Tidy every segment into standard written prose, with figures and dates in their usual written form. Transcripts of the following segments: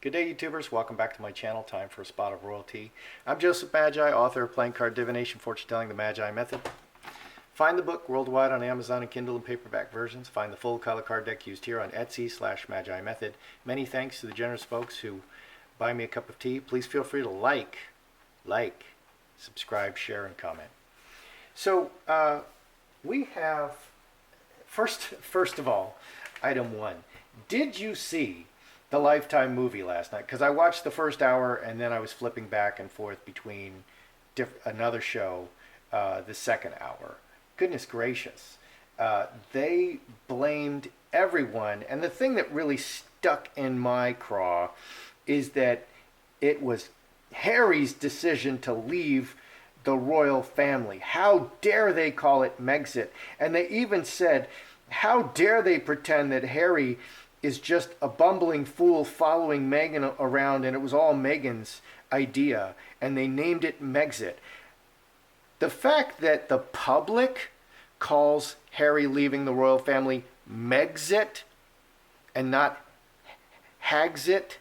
Good day, YouTubers. Welcome back to my channel. Time for a spot of royalty. I'm Joseph Magi, author of Playing Card Divination, Fortune Telling, the Magi Method. Find the book worldwide on Amazon and Kindle and paperback versions. Find the full color card deck used here on Etsy/Magi Method. Many thanks to the generous folks who buy me a cup of tea. Please feel free to like, subscribe, share, and comment. So we have, first of all, item one. Did you see the Lifetime movie last night? Because I watched the first hour and then I was flipping back and forth between another show, the second hour. Goodness gracious. They blamed everyone. And the thing that really stuck in my craw is that it was Harry's decision to leave the royal family. How dare they call it Megxit? And they even said, how dare they pretend that Harry is just a bumbling fool following Meghan around and it was all Meghan's idea and they named it Megxit. The fact that the public calls Harry leaving the royal family Megxit and not Hagxit,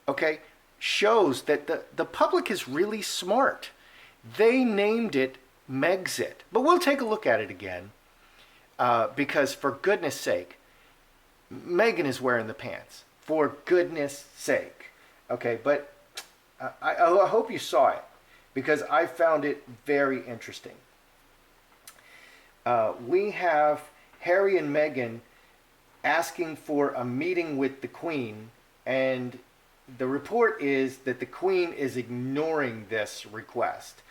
okay, shows that the public is really smart. They named it Megxit. But we'll take a look at it again because for goodness sake, Meghan is wearing the pants. For goodness sake. Okay, but I hope you saw it because I found it very interesting. We have Harry and Meghan asking for a meeting with the Queen, and the report is that the Queen is ignoring this request.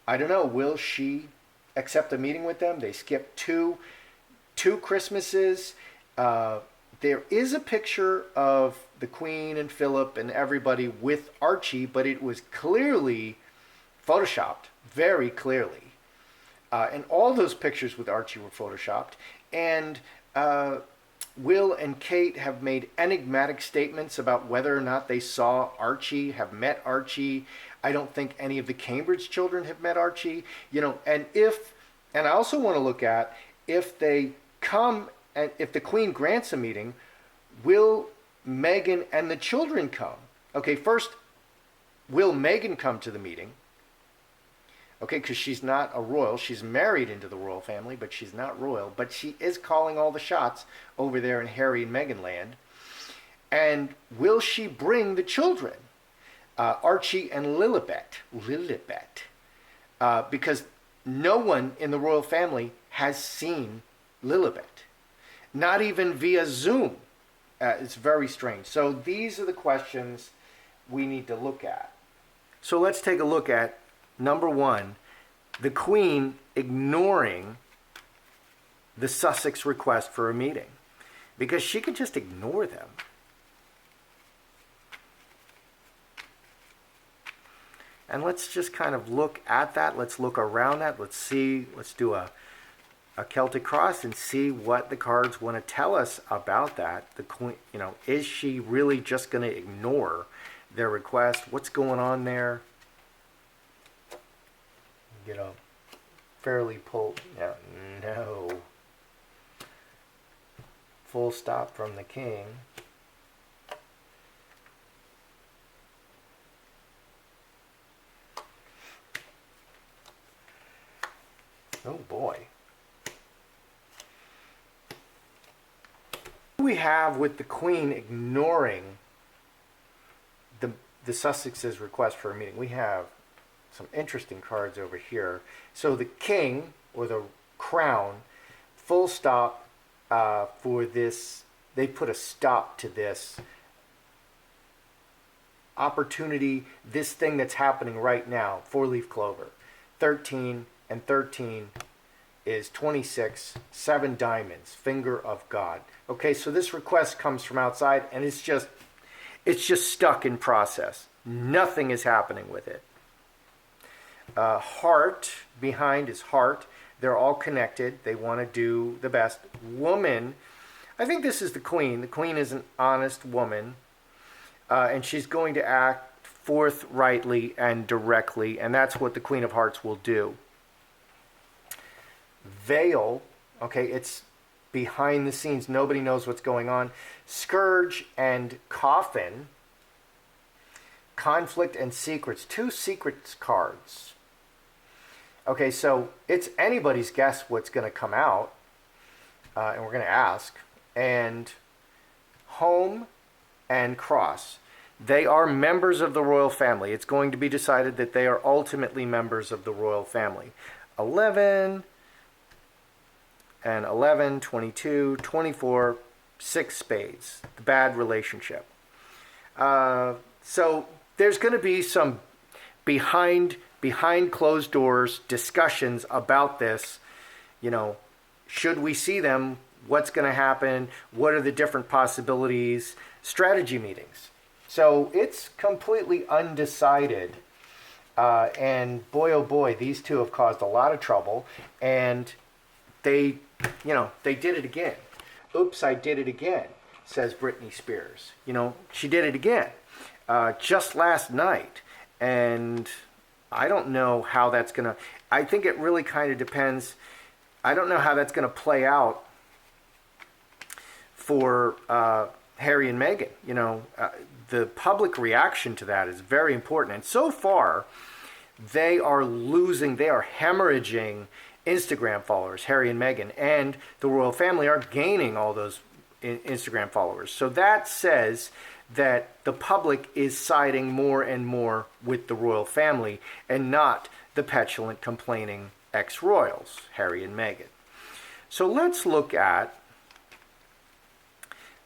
I don't know, will she accept a meeting with them? They skipped two Christmases. There is a picture of the Queen and Philip and everybody with Archie, but it was clearly photoshopped, very clearly. And all those pictures with Archie were photoshopped. And Will and Kate have made enigmatic statements about whether or not they saw Archie, have met Archie. I don't think any of the Cambridge children have met Archie. You know, and I also want to look at if they come. And if the Queen grants a meeting, will Meghan and the children come? Okay, first, will Meghan come to the meeting? Okay, because she's not a royal. She's married into the royal family, but she's not royal. But she is calling all the shots over there in Harry and Meghan land. And will she bring the children? Archie and Lilibet. Because no one in the royal family has seen Lilibet. Not even via Zoom. It's very strange. So these are the questions we need to look at. So let's take a look at number one, the Queen ignoring the Sussex request for a meeting. Because she could just ignore them. And let's just kind of look at that. Let's look around that. Let's see. Let's do a Celtic cross and see what the cards want to tell us about that. The Queen, you know, is she really just going to ignore their request? What's going on there? Get a fairly pulled. No. Full stop from the King. Oh boy. We have with the Queen ignoring the Sussex's request for a meeting. We have some interesting cards over here. So the King, or the Crown, full stop for this. They put a stop to this opportunity, this thing that's happening right now, four-leaf clover. 13 and 13 is 26, 7 diamonds, finger of God. Okay, so this request comes from outside and it's just stuck in process. Nothing is happening with it. Heart, behind is heart. They're all connected. They want to do the best. Woman, I think this is the Queen. The Queen is an honest woman. And she's going to act forthrightly and directly. And that's what the Queen of Hearts will do. Veil, okay, it's behind the scenes. Nobody knows what's going on. Scourge and Coffin, conflict and secrets. 2 secrets cards. Okay, so it's anybody's guess what's going to come out, and we're going to ask. And home and cross. They are members of the royal family. It's going to be decided that they are ultimately members of the royal family. 11 and 11, 22, 24, 6 spades. The bad relationship. So there's going to be some behind closed doors discussions about this. You know, should we see them? What's going to happen? What are the different possibilities? Strategy meetings. So it's completely undecided. And boy, oh boy, these two have caused a lot of trouble. And they did it again. Oops, I did it again, says Britney Spears. She did it again just last night. And I don't know how that's going to... I think it really kind of depends. I don't know how that's going to play out for Harry and Meghan. The public reaction to that is very important. And so far, they are hemorrhaging Instagram followers, Harry and Meghan, and the royal family are gaining all those Instagram followers. So that says that the public is siding more and more with the royal family and not the petulant, complaining ex-royals, Harry and Meghan. So let's look at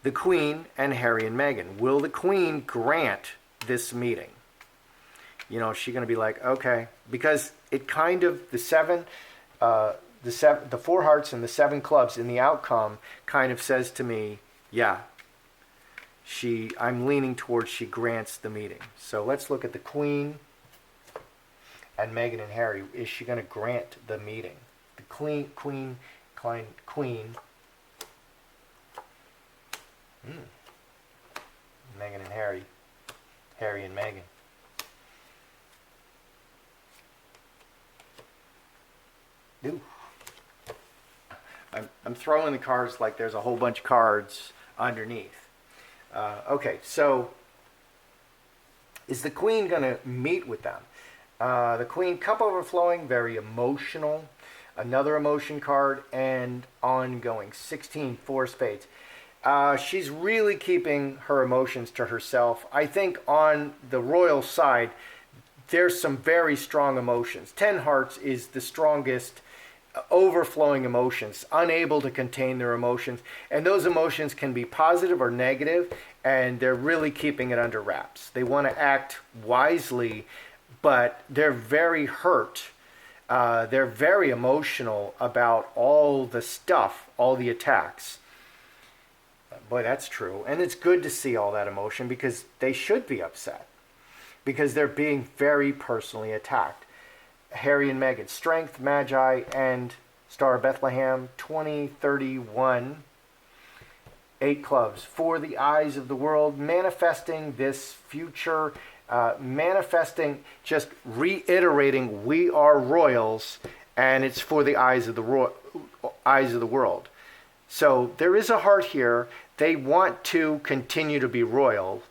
the Queen and Harry and Meghan. Will the Queen grant this meeting? Is she going to be like, okay, because it kind of, the 4 hearts and the 7 clubs in the outcome kind of says to me, yeah, I'm leaning towards she grants the meeting. So let's look at the Queen and Meghan and Harry. Is she going to grant the meeting? The Queen. Meghan and Harry and Meghan. Ooh. I'm throwing the cards like there's a whole bunch of cards underneath. Okay, so is the Queen going to meet with them? The Queen, cup overflowing, very emotional. Another emotion card, and ongoing. 16, 4 spades. She's really keeping her emotions to herself. I think on the royal side, there's some very strong emotions. 10 hearts is the strongest overflowing emotions, unable to contain their emotions. And those emotions can be positive or negative, and they're really keeping it under wraps. They want to act wisely, but they're very hurt. They're very emotional about all the stuff, all the attacks. Boy, that's true. And it's good to see all that emotion because they should be upset because they're being very personally attacked. Harry and Meghan, Strength, Magi, and Star of Bethlehem, 20, 31, 8 clubs. For the eyes of the world, manifesting this future, manifesting, just reiterating, we are royals, and it's for the eyes of the world. So there is a heart here. They want to continue to be royals,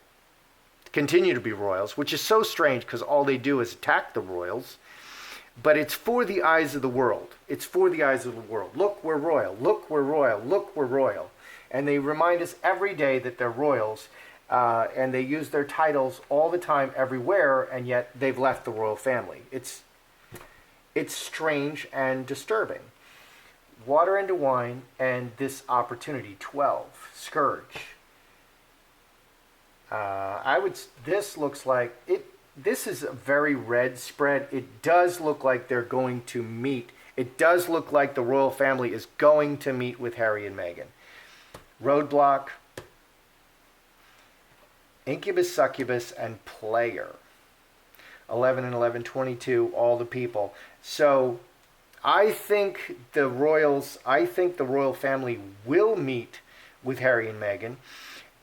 which is so strange because all they do is attack the royals. But it's for the eyes of the world. It's for the eyes of the world. Look, we're royal. Look, we're royal. Look, we're royal. And they remind us every day that they're royals. And they use their titles all the time, everywhere, and yet they've left the royal family. It's strange and disturbing. Water into wine, and this opportunity, 12. Scourge. This looks like it. This is a very red spread. It does look like they're going to meet. It does look like the royal family is going to meet with Harry and Meghan. Roadblock, Incubus, Succubus, and Player. 11 and 11, 22, all the people. So I think the royal family will meet with Harry and Meghan,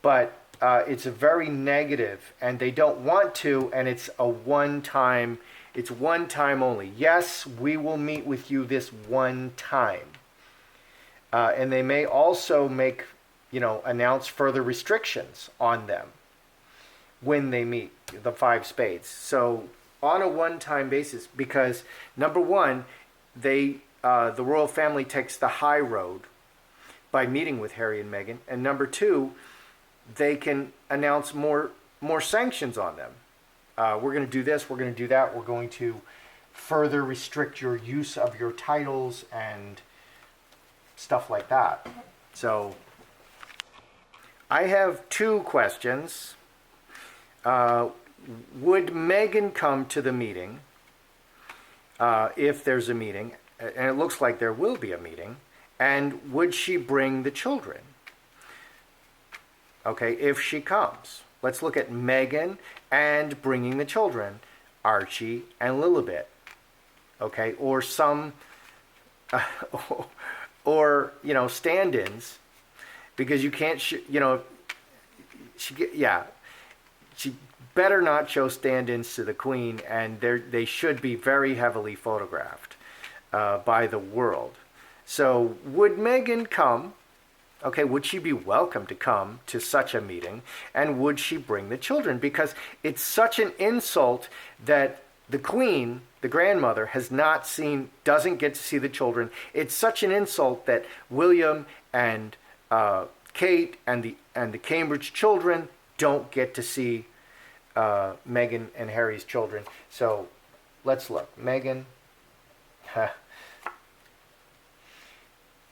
but it's a very negative, and they don't want to, and it's a one-time, it's one time only. Yes, we will meet with you this one time. And they may also announce further restrictions on them. when they meet, the five spades. So on a one-time basis, because number one, the royal family takes the high road by meeting with Harry and Meghan, and number two, they can announce more sanctions on them. We're going to do this, we're going to do that, we're going to further restrict your use of your titles and stuff like that. So I have two questions. Would Meghan come to the meeting if there's a meeting? And it looks like there will be a meeting. And would she bring the children? Okay, if she comes. Let's look at Meghan and bringing the children, Archie and Lilibet. Okay, or some, or, you know, stand-ins, because you can't, she better not show stand-ins to the Queen, and they should be very heavily photographed by the world. So would Meghan come? Okay, would she be welcome to come to such a meeting? And would she bring the children? Because it's such an insult that the Queen, the grandmother, doesn't get to see the children. It's such an insult that William and Kate and the Cambridge children don't get to see Meghan and Harry's children. So let's look. Meghan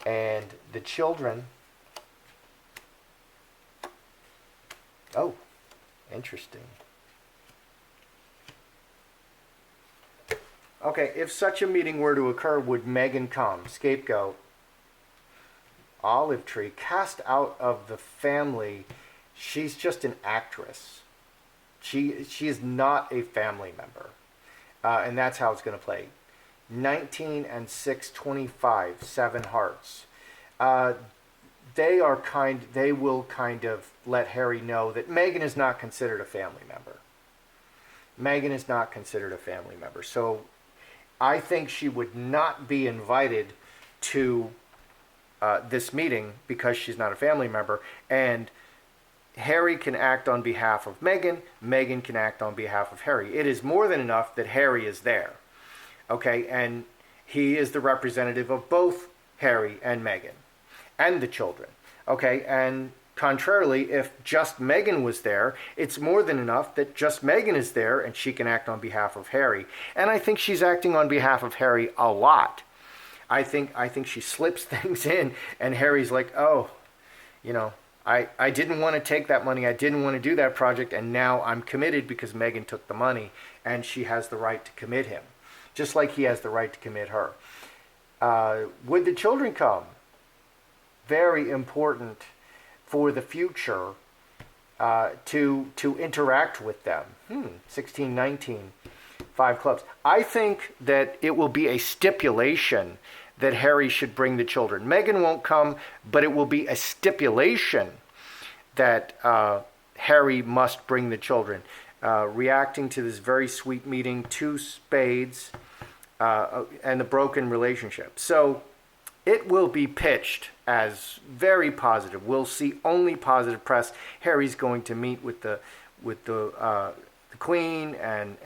and the children. Oh, interesting. Okay, if such a meeting were to occur, would Meghan come? Scapegoat. Olive tree. Cast out of the family. She's just an actress. She is not a family member. And that's how it's going to play. 19 and 6, 25, 7 hearts. They will kind of let Harry know that Meghan is not considered a family member. Meghan is not considered a family member. So I think she would not be invited to this meeting because she's not a family member. And Harry can act on behalf of Meghan. Meghan can act on behalf of Harry. It is more than enough that Harry is there. Okay, and he is the representative of both Harry and Meghan and the children. Okay, and contrarily, if just Meghan was there, it's more than enough that just Meghan is there and she can act on behalf of Harry. And I think she's acting on behalf of Harry a lot. I think she slips things in, and Harry's like, oh, you know, I didn't want to take that money, I didn't want to do that project, and now I'm committed because Meghan took the money, and she has the right to commit him, just like he has the right to commit her. Would the children come? Very important for the future to interact with them. 16, 19, 5 clubs. I think that it will be a stipulation that Harry should bring the children. Meghan won't come, but it will be a stipulation that Harry must bring the children. Reacting to this very sweet meeting, 2 spades, and the broken relationship. So it will be pitched as very positive. We'll see only positive press. Harry's going to meet with the Queen, and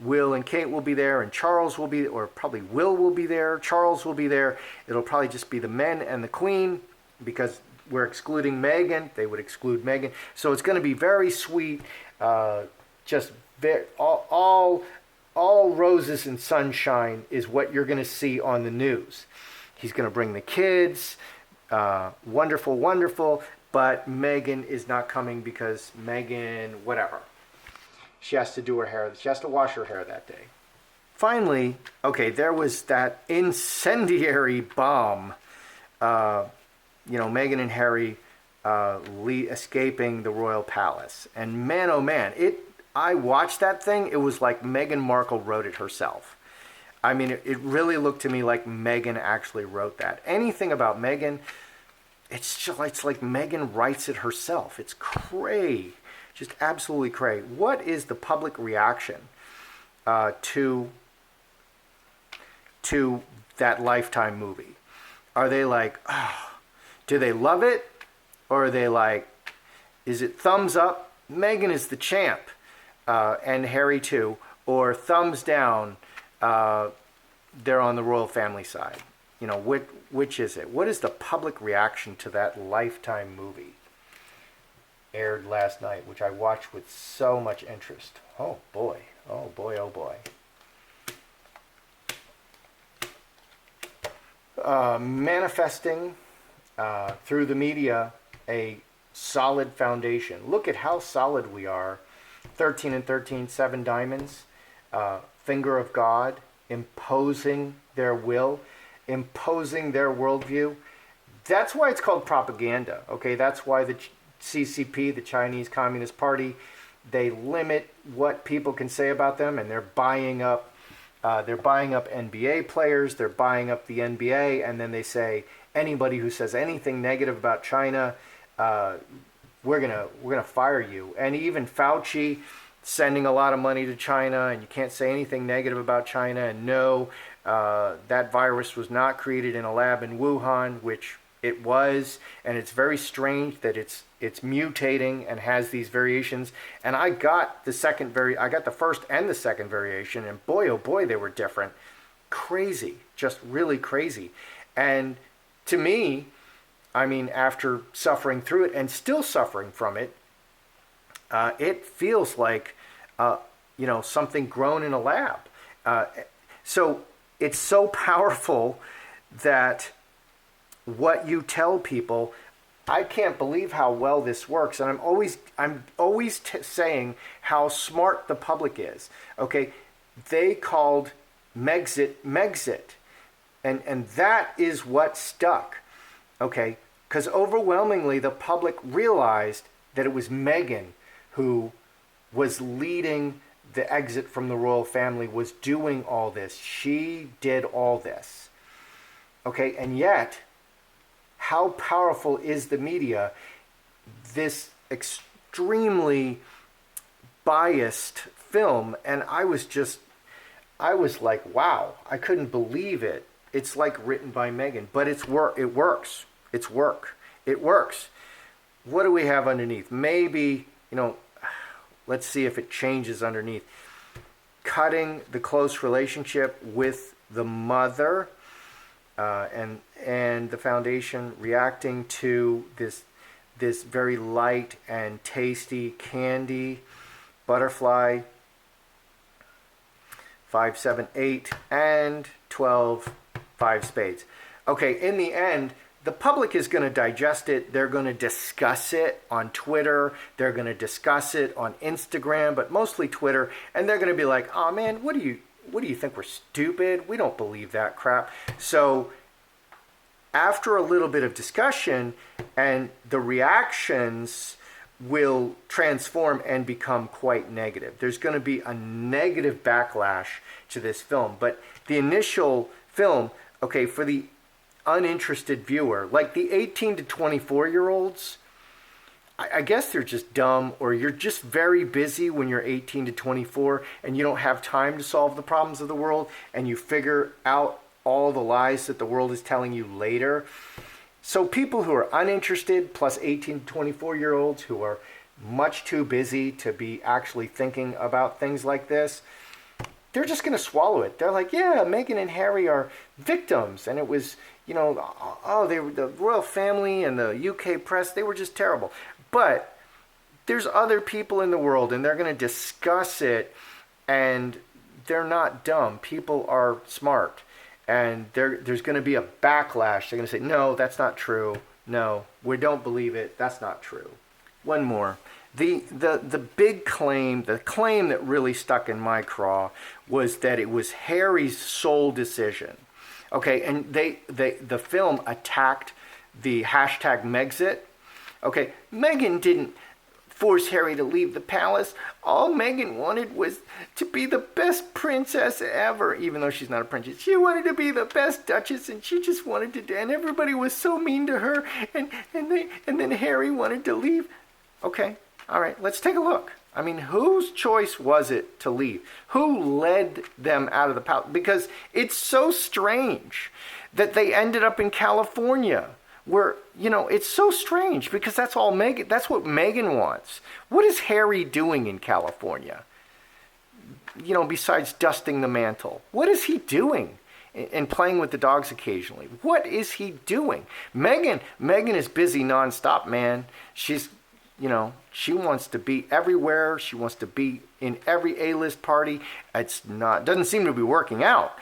Will and Kate will be there, and Charles will be, or probably Will be there, Charles will be there. It'll probably just be the men and the Queen, because we're excluding Meghan. They would exclude Meghan. So it's going to be very sweet, just all roses and sunshine is what you're going to see on the news. He's going to bring the kids, wonderful, wonderful, but Meghan is not coming because Meghan, whatever. She has to do her hair. She has to wash her hair that day. Finally, okay, there was that incendiary bomb. Meghan and Harry escaping the royal palace. And man, oh man, I watched that thing. It was like Meghan Markle wrote it herself. I mean, it really looked to me like Meghan actually wrote that. Anything about Meghan, it's like Meghan writes it herself. It's cray. Just absolutely cray. What is the public reaction to that Lifetime movie? Are they like, oh, do they love it? Or are they like, is it thumbs up, Meghan is the champ, and Harry too, or thumbs down, they're on the royal family side. You know, which is it? What is the public reaction to that Lifetime movie? Aired last night, which I watched with so much interest. Oh boy, oh boy, oh boy. Manifesting through the media a solid foundation. Look at how solid we are. 13 and 13, 7 diamonds. Finger of God, imposing their will, imposing their worldview. That's why it's called propaganda. Okay, that's why the CCP, the Chinese Communist Party, they limit what people can say about them, and they're buying up NBA players, they're buying up the NBA, and then they say anybody who says anything negative about China, we're gonna fire you. And even Fauci sending a lot of money to China, and you can't say anything negative about China. And no, that virus was not created in a lab in Wuhan, which it was, and it's very strange that it's mutating and has these variations. And I got the first and the second variation, and boy, oh boy, they were different. Crazy, just really crazy. And to me, I mean, after suffering through it and still suffering from it, it feels like, something grown in a lab. So it's so powerful that what you tell people, I can't believe how well this works. And I'm always saying how smart the public is. Okay, they called Megxit, and that is what stuck. Okay, because overwhelmingly the public realized that it was Meghan who was leading the exit from the royal family, was doing all this. She did all this. Okay, and yet, how powerful is the media? This extremely biased film, and I was like, wow, I couldn't believe it. It's like written by Meghan, but it works. It's work. It works. What do we have underneath? Maybe, let's see if it changes underneath. Cutting the close relationship with the mother, and the foundation reacting to this very light and tasty candy, butterfly, 5, 7, 8, and 12, 5 spades. Okay, in the end, the public is going to digest it. They're going to discuss it on Twitter. They're going to discuss it on Instagram, but mostly Twitter. And they're going to be like, oh man, what do you think, we're stupid? We don't believe that crap. So after a little bit of discussion, and the reactions will transform and become quite negative. There's going to be a negative backlash to this film. But the initial film, okay, for the uninterested viewer, like the 18 to 24-year-olds, I guess they're just dumb, or you're just very busy when you're 18 to 24 and you don't have time to solve the problems of the world, and you figure out all the lies that the world is telling you later. So people who are uninterested, plus 18 to 24-year-olds who are much too busy to be actually thinking about things like this, they're just going to swallow it. They're like, yeah, Meghan and Harry are victims, and it was, they were the royal family and the UK press, they were just terrible. But there's other people in the world, and they're going to discuss it, and they're not dumb. People are smart, and there's going to be a backlash. They're going to say, no, that's not true. No, we don't believe it. That's not true. One more. The big claim, the claim that really stuck in my craw, was that it was Harry's sole decision. Okay, and the film attacked the hashtag Megxit. Okay, Meghan didn't force Harry to leave the palace. All Meghan wanted was to be the best princess ever, even though she's not a princess. She wanted to be the best duchess, and she just wanted to, and everybody was so mean to her, and then Harry wanted to leave. Okay, all right, let's take a look. I mean, whose choice was it to leave? Who led them out of the palace? Because it's so strange that they ended up in California where, it's so strange because that's all Meghan, that's what Meghan wants. What is Harry doing in California? Besides dusting the mantle, what is he doing? And playing with the dogs occasionally. What is he doing? Meghan is busy nonstop, man. She's, she wants to be everywhere. She wants to be in every A-list party. Doesn't seem to be working out.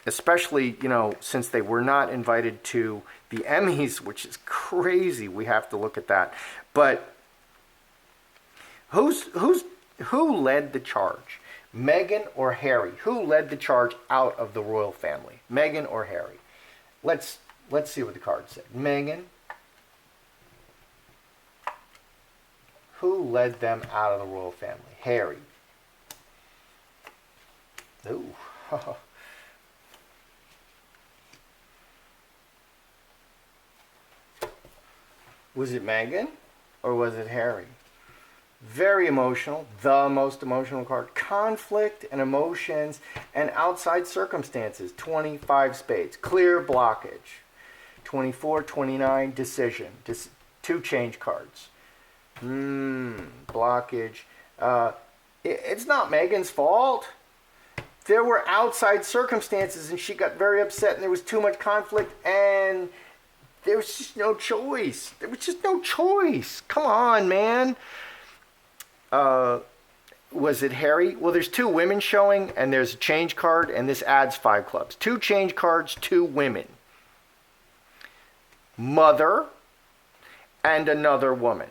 Especially, since they were not invited to the Emmys, which is crazy. We have to look at that. But who led the charge? Meghan or Harry? Who led the charge out of the royal family? Meghan or Harry? Let's see what the card said. Meghan. Who led them out of the royal family? Harry. Ooh. Was it Meghan or was it Harry? Very emotional, the most emotional card. Conflict and emotions and outside circumstances. 25 spades. Clear blockage. 24, 29, decision. 2 change cards. Blockage. It's not Meghan's fault. There were outside circumstances and she got very upset and there was too much conflict and there was just no choice. There was just no choice. Come on, man. Was it Harry? Well, there's 2 women showing, and there's a change card, and this adds 5 clubs. 2 change cards, 2 women. Mother and another woman.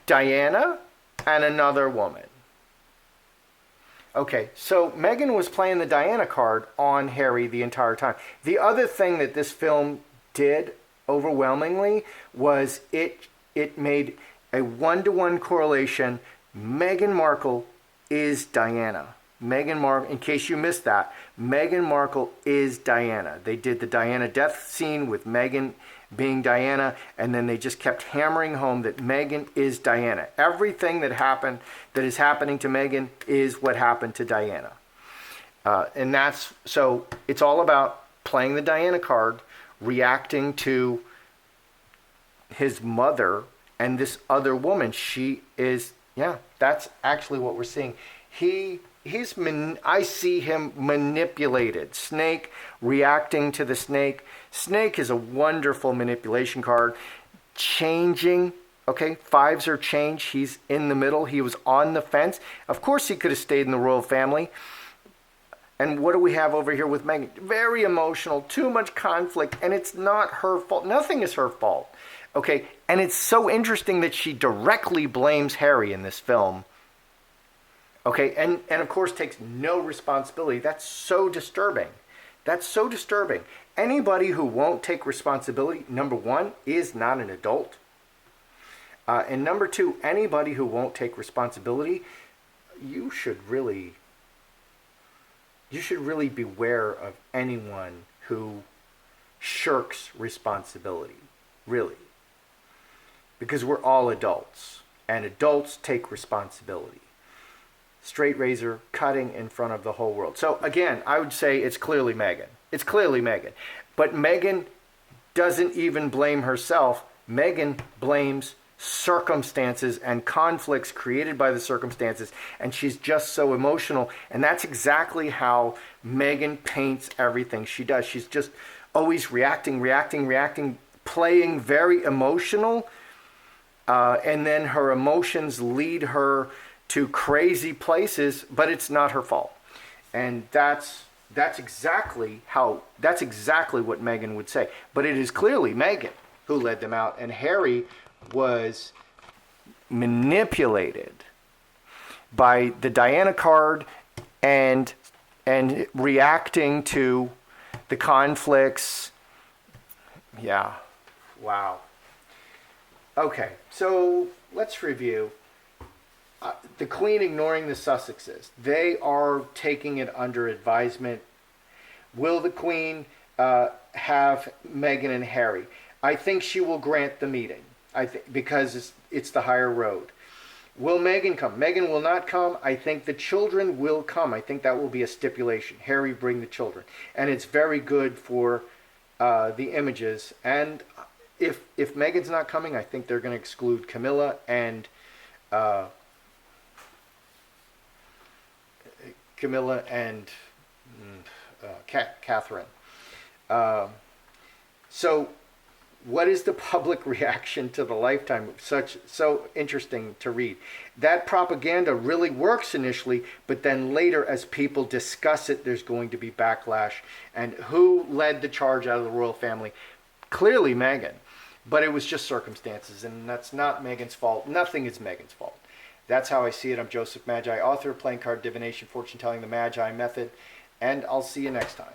Diana and another woman. Okay, so Meghan was playing the Diana card on Harry the entire time. The other thing that this film did overwhelmingly was it made a 1-to-1 correlation. Meghan Markle is Diana. Meghan Markle, in case you missed that, Meghan Markle is Diana. They did the Diana death scene with Meghan being Diana, and then they just kept hammering home that Meghan is Diana. Everything that is happening to Meghan is what happened to Diana. And so it's all about playing the Diana card, reacting to his mother and this other woman. She is... Yeah, that's actually what we're seeing. I see him manipulated. Snake reacting to the snake. Snake is a wonderful manipulation card. Changing. Okay, 5s are changed. He's in the middle. He was on the fence. Of course he could have stayed in the royal family. And what do we have over here with Meghan? Very emotional. Too much conflict. And it's not her fault. Nothing is her fault. Okay, and it's so interesting that she directly blames Harry in this film. Okay, and of course takes no responsibility. That's so disturbing. That's so disturbing. Anybody who won't take responsibility, number 1, is not an adult. And number 2, anybody who won't take responsibility, you should really beware of anyone who shirks responsibility. Really. Because we're all adults, and adults take responsibility. Straight razor cutting in front of the whole world. So again, I would say it's clearly Meghan. It's clearly Meghan. But Meghan doesn't even blame herself. Meghan blames circumstances and conflicts created by the circumstances, and she's just so emotional. And that's exactly how Meghan paints everything she does. She's just always reacting, playing very emotional. And then her emotions lead her to crazy places, but it's not her fault. And that's exactly what Meghan would say. But it is clearly Meghan who led them out, and Harry was manipulated by the Diana card and reacting to the conflicts. Yeah. Wow. Okay, so let's review. The Queen ignoring the Sussexes. They are taking it under advisement. Will the Queen have Meghan and Harry? I think she will grant the meeting. Because it's the higher road. Will Meghan come? Meghan will not come. I think the children will come. I think that will be a stipulation. Harry, bring the children. And it's very good for the images. And if Meghan's not coming, I think they're going to exclude Camilla and uh, Camilla and Catherine. Um, so, what is the public reaction to the Lifetime? So interesting to read. That propaganda really works initially, but then later, as people discuss it, there's going to be backlash. And who led the charge out of the royal family? Clearly, Meghan. But it was just circumstances, and that's not Meghan's fault. Nothing is Meghan's fault. That's how I see it. I'm Joseph Magi, author of Playing Card Divination, Fortune Telling, the Magi Method, and I'll see you next time.